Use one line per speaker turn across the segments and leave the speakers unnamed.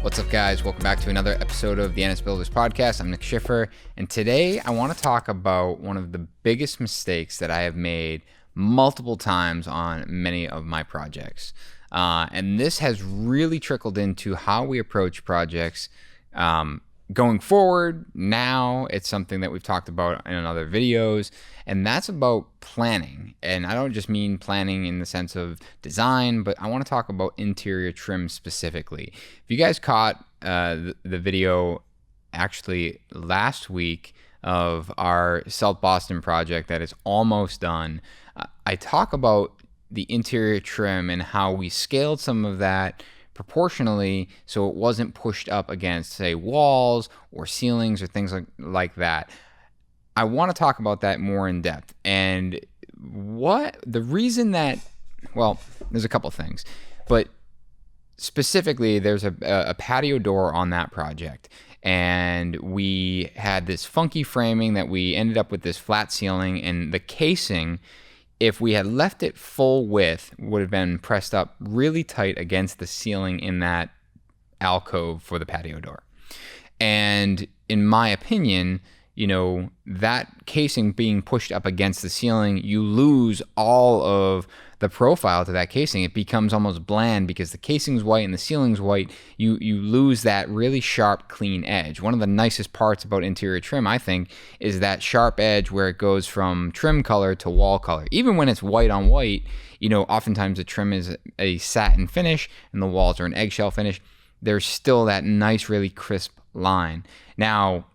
What's up, guys? Welcome back to another episode of the NS Builders Podcast. I'm Nick Schiffer, and today I want to talk about one of the biggest mistakes that I have made multiple times on many of my projects. And this has really trickled into how we approach projects going forward. Now it's something that we've talked about in other videos, and that's about planning. And I don't just mean planning in the sense of design, but I want to talk about interior trim specifically. If you guys caught the video actually last week of our South Boston project that is almost done, I talk about the interior trim and how we scaled some of that proportionally so it wasn't pushed up against, say, walls or ceilings or things like that. I want to talk about that more in depth. And the reason that, well, there's a couple things, but specifically there's a patio door on that project. And we had this funky framing that we ended up with this flat ceiling, and the casing, if we had left it full width, would have been pressed up really tight against the ceiling in that alcove for the patio door. And in my opinion, that casing being pushed up against the ceiling, you lose all of the profile to that casing. It becomes almost bland because the casing's white and the ceiling's white. You lose that really sharp, clean edge. One of the nicest parts about interior trim, I think, is that sharp edge where it goes from trim color to wall color. Even when it's white on white, oftentimes the trim is a satin finish and the walls are an eggshell finish. There's still that nice, really crisp line. Now,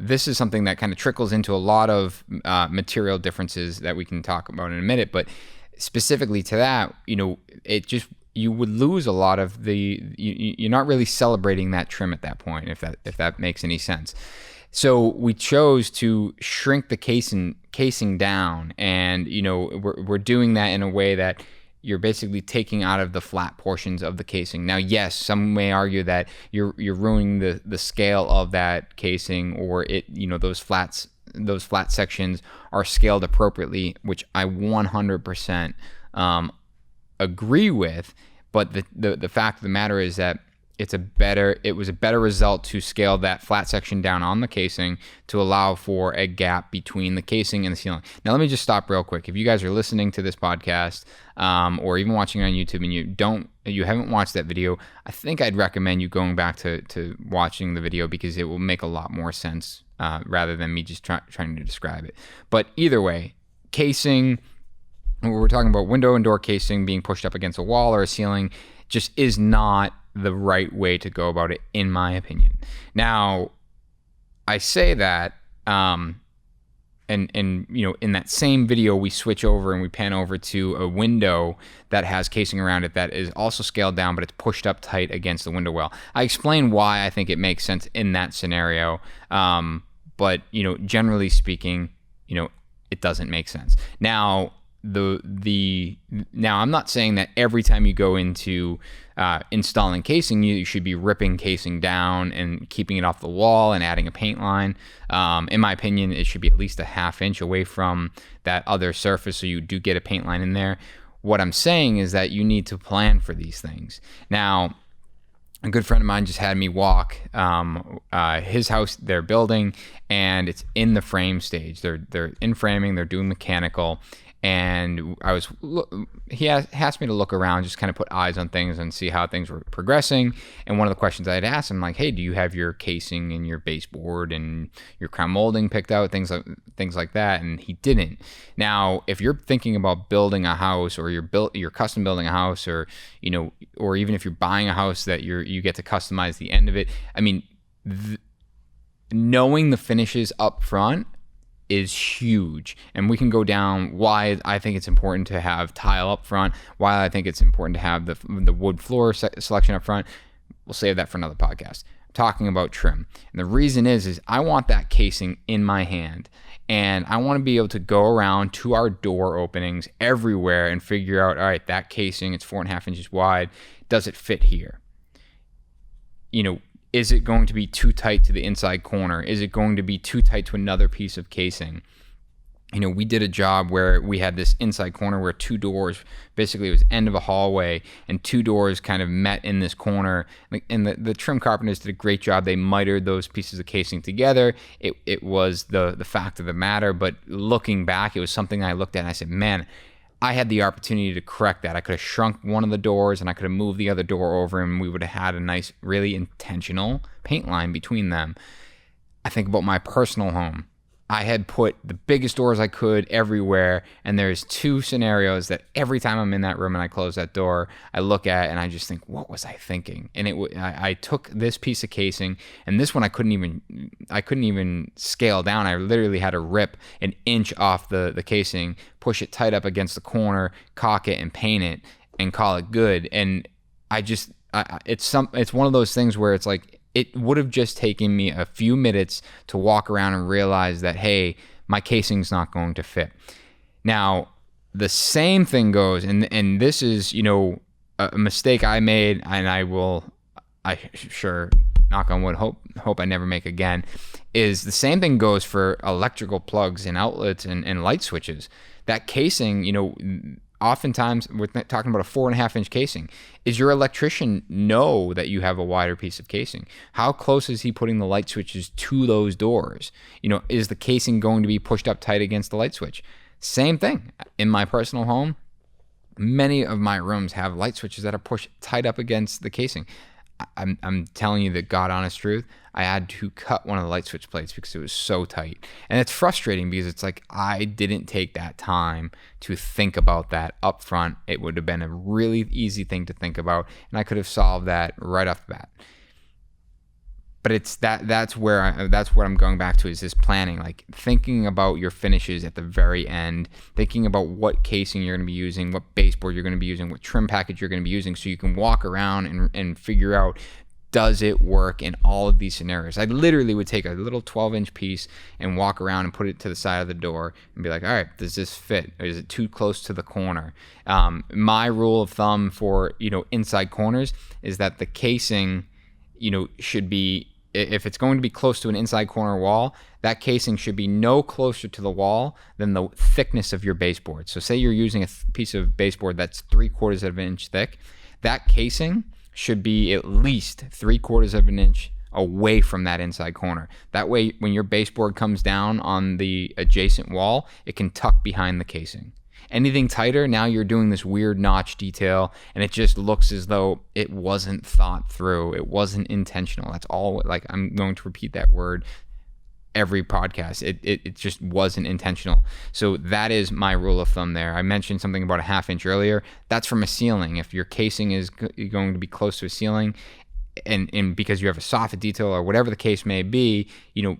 this is something that kind of trickles into a lot of material differences that we can talk about in a minute, but specifically to that, you would lose a lot of you're not really celebrating that trim at that point, if that makes any sense. So we chose to shrink the casing down, and we're doing that in a way that you're basically taking out of the flat portions of the casing. Now, yes, some may argue that you're ruining the scale of that casing, or those flat sections are scaled appropriately, which I 100% agree with. But the fact of the matter is that it was a better result to scale that flat section down on the casing to allow for a gap between the casing and the ceiling. Now, let me just stop real quick. If you guys are listening to this podcast or even watching on YouTube and you haven't watched that video, I think I'd recommend you going back to watching the video, because it will make a lot more sense rather than me just trying to describe it. But either way, casing, we're talking about window and door casing being pushed up against a wall or a ceiling, just is not the right way to go about it, in my opinion. Now, I say that, and in that same video, we switch over and we pan over to a window that has casing around it that is also scaled down, but it's pushed up tight against the window well. I explain why I think it makes sense in that scenario, but generally speaking, it doesn't make sense. Now, now I'm not saying that every time you go into installing casing, you should be ripping casing down and keeping it off the wall and adding a paint line. In my opinion, it should be at least a ½ inch away from that other surface, so you do get a paint line in there. What I'm saying is that you need to plan for these things. Now, a good friend of mine just had me walk his house they're building, and it's in the frame stage. They're in framing, they're doing mechanical. And he asked me to look around, just kind of put eyes on things and see how things were progressing. And one of the questions I had asked him, like, hey, do you have your casing and your baseboard and your crown molding picked out, things like that? And he didn't. Now, if you're thinking about building a house, or you're custom building a house, or or even if you're buying a house that you get to customize the end of it, I mean, knowing the finishes up front is huge. And we can go down why I think it's important to have tile up front, why I think it's important to have the wood floor selection up front. We'll save that for another podcast. I'm talking about trim. And the reason is I want that casing in my hand, and I want to be able to go around to our door openings everywhere and figure out, all right, that casing, it's 4.5 inches wide. Does it fit here? Is it going to be too tight to the inside corner? Is it going to be too tight to another piece of casing? We did a job where we had this inside corner where two doors, basically it was end of a hallway, and two doors kind of met in this corner. And the trim carpenters did a great job. They mitered those pieces of casing together. It was the fact of the matter. But looking back, it was something I looked at and I said, man, I had the opportunity to correct that. I could have shrunk one of the doors and I could have moved the other door over, and we would have had a nice, really intentional paint line between them. I think about my personal home. I had put the biggest doors I could everywhere, and there's two scenarios that every time I'm in that room and I close that door, I look at and I just think, what was I thinking? And I took this piece of casing, and this one I couldn't even scale down. I literally had to rip an inch off the casing, push it tight up against the corner, caulk it, and paint it, and call it good. And it's one of those things where it's like, it would have just taken me a few minutes to walk around and realize that, hey, my casing's not going to fit. Now, the same thing goes, and this is, a mistake I made, and I sure, knock on wood, hope I never make again, is the same thing goes for electrical plugs and outlets and light switches. That casing, oftentimes we're talking about a 4.5-inch casing. Is your electrician know that you have a wider piece of casing? How close is he putting the light switches to those doors? Is the casing going to be pushed up tight against the light switch? Same thing. In my personal home, many of my rooms have light switches that are pushed tight up against the casing. I'm telling you the God honest truth. I had to cut one of the light switch plates because it was so tight. And it's frustrating because it's like I didn't take that time to think about that up front. It would have been a really easy thing to think about, and I could have solved that right off the bat. But it's that's what I'm going back to, is this planning, like thinking about your finishes at the very end, thinking about what casing you're going to be using, what baseboard you're going to be using, what trim package you're going to be using, so you can walk around and figure out, does it work in all of these scenarios? I literally would take a little 12-inch piece and walk around and put it to the side of the door and be like, all right, does this fit? Or is it too close to the corner? My rule of thumb for, inside corners is that the casing, should be, if it's going to be close to an inside corner wall, that casing should be no closer to the wall than the thickness of your baseboard. So say you're using a piece of baseboard that's 3/4 of an inch thick, that casing should be at least 3/4 of an inch away from that inside corner. That way, when your baseboard comes down on the adjacent wall, it can tuck behind the casing. Anything tighter, now you're doing this weird notch detail, and it just looks as though it wasn't thought through. It wasn't intentional. That's all. Like, I'm going to repeat that word every podcast. It just wasn't intentional. So that is my rule of thumb there. I mentioned something about a 1/2 inch earlier. That's from a ceiling. If your casing is going to be close to a ceiling, and because you have a soffit detail or whatever the case may be,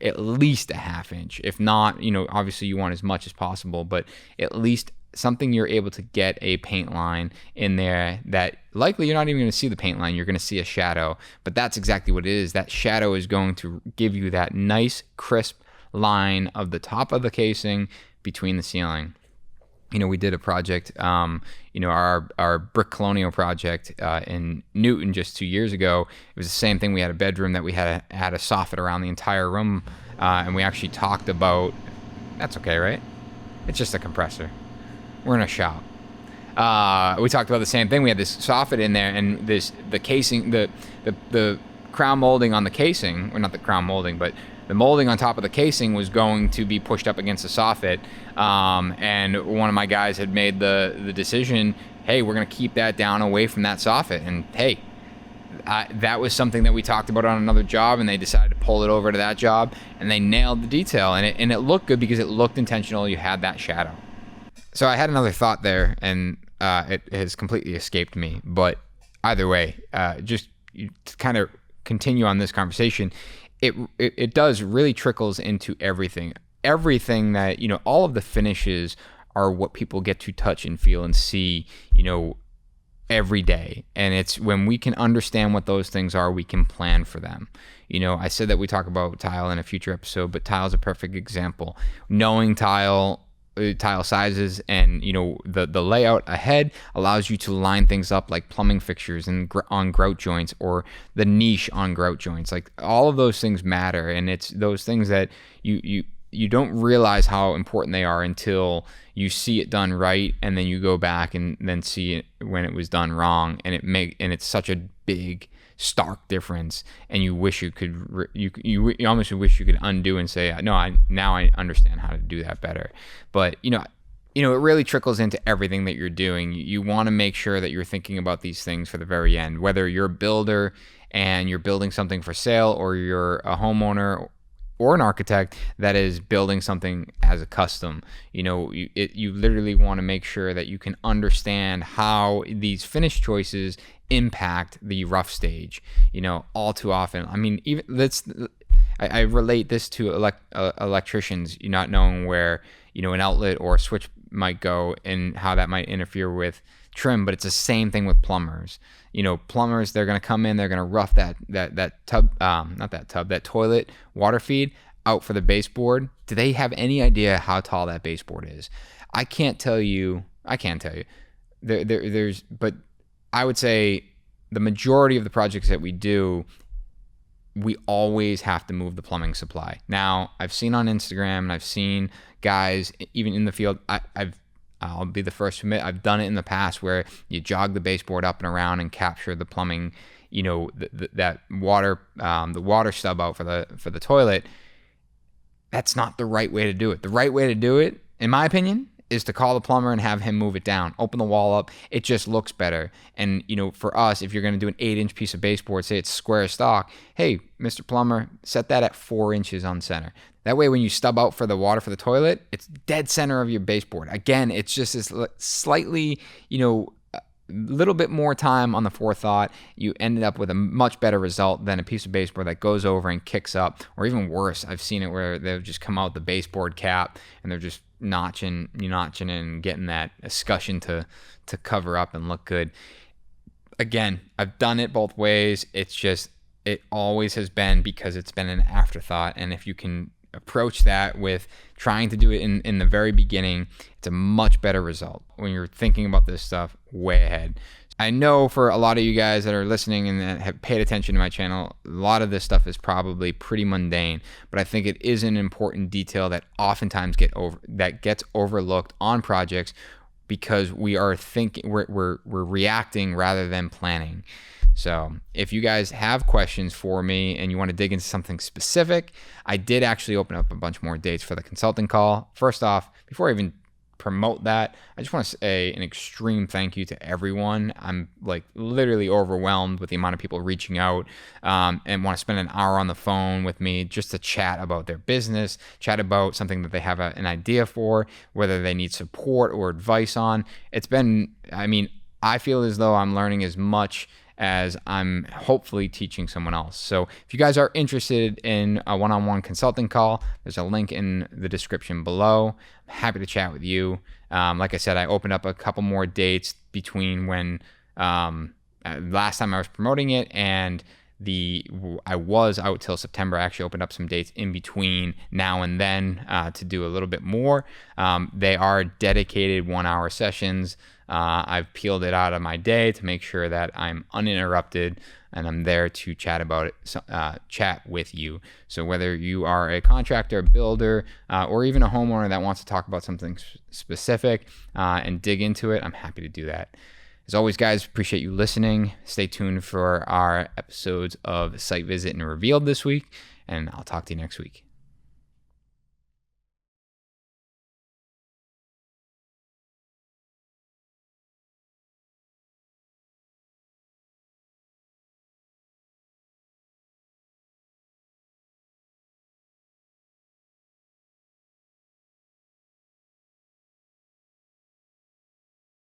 at least a 1/2 inch. If not, obviously you want as much as possible, but at least something you're able to get a paint line in there that likely you're not even going to see the paint line. You're going to see a shadow, but that's exactly what it is. That shadow is going to give you that nice crisp line of the top of the casing between the ceiling. We did a project, our brick colonial project in Newton just 2 years ago. It was the same thing. We had a bedroom that we had a soffit around the entire room, and we actually talked about, that's okay, right? It's just a compressor. We're in a shop. We talked about the same thing. We had this soffit in there, and the casing, the crown molding on the casing, or not the crown molding, but the molding on top of the casing was going to be pushed up against the soffit. And one of my guys had made the decision, hey, we're going to keep that down away from that soffit. And hey, that was something that we talked about on another job, and they decided to pull it over to that job, and they nailed the detail, and it looked good because it looked intentional. You had that shadow. So I had another thought there, and it has completely escaped me. But either way, just to kind of continue on this conversation, it does really trickles into everything. Everything that, all of the finishes are what people get to touch and feel and see, every day. And it's when we can understand what those things are, we can plan for them. I said that we talk about tile in a future episode, but tile is a perfect example. Knowing tile sizes and the layout ahead allows you to line things up, like plumbing fixtures and on grout joints, or the niche on grout joints. Like, all of those things matter, and it's those things that you you don't realize how important they are until you see it done right, and then you go back and then see it when it was done wrong, and it's such a big stark difference, and you wish you could you almost wish you could undo and say, no, I understand how to do that better. But it really trickles into everything that you're doing. You want to make sure that you're thinking about these things for the very end, whether you're a builder and you're building something for sale, or you're a homeowner or an architect that is building something as a custom. You literally want to make sure that you can understand how these finish choices impact the rough stage. All too often, I relate this to electricians, not knowing where an outlet or a switch might go and how that might interfere with trim. But it's the same thing with plumbers. Plumbers, they're going to come in, they're going to rough that toilet water feed out for the baseboard. Do they have any idea how tall that baseboard is? I can't tell you. But I would say the majority of the projects that we do, we always have to move the plumbing supply. Now, I've seen on Instagram, and I've seen guys even in the field. I'll be the first to admit, I've done it in the past where you jog the baseboard up and around and capture the plumbing, that water, the water stub out for the toilet. That's not the right way to do it. The right way to do it, in my opinion, is to call the plumber and have him move it down, open the wall up. It just looks better. And, for us, if you're going to do an 8-inch piece of baseboard, say it's square stock, hey, Mr. Plumber, set that at 4 inches on center. That way, when you stub out for the water for the toilet, it's dead center of your baseboard. Again, it's just this slightly, a little bit more time on the forethought. You ended up with a much better result than a piece of baseboard that goes over and kicks up. Or even worse, I've seen it where they've just come out the baseboard cap and they're just notching and getting that escutcheon to cover up and look good. Again, I've done it both ways. It's just, it always has been because it's been an afterthought. And if you can approach that with trying to do it in the very beginning, it's a much better result when you're thinking about this stuff way ahead. I know for a lot of you guys that are listening and that have paid attention to my channel, a lot of this stuff is probably pretty mundane, but I think it is an important detail that oftentimes gets overlooked on projects because we're reacting rather than planning. So if you guys have questions for me and you want to dig into something specific, I did actually open up a bunch more dates for the consulting call. First off, before I even promote that, I just want to say an extreme thank you to everyone. I'm literally overwhelmed with the amount of people reaching out and want to spend an hour on the phone with me just to chat about their business, chat about something that they have an idea for, whether they need support or advice on. It's been, I feel as though I'm learning as much as I'm hopefully teaching someone else. So if you guys are interested in a one-on-one consulting call, there's a link in the description below. I'm happy to chat with you. Like I said, I opened up a couple more dates between when last time I was promoting it and I was out till September. I actually opened up some dates in between now and then to do a little bit more. They are dedicated 1-hour sessions. I've peeled it out of my day to make sure that I'm uninterrupted and I'm there to chat about it, chat with you. So whether you are a contractor, builder, or even a homeowner that wants to talk about something specific and dig into it, I'm happy to do that. As always, guys, appreciate you listening. Stay tuned for our episodes of Site Visit and Revealed this week, and I'll talk to you next week.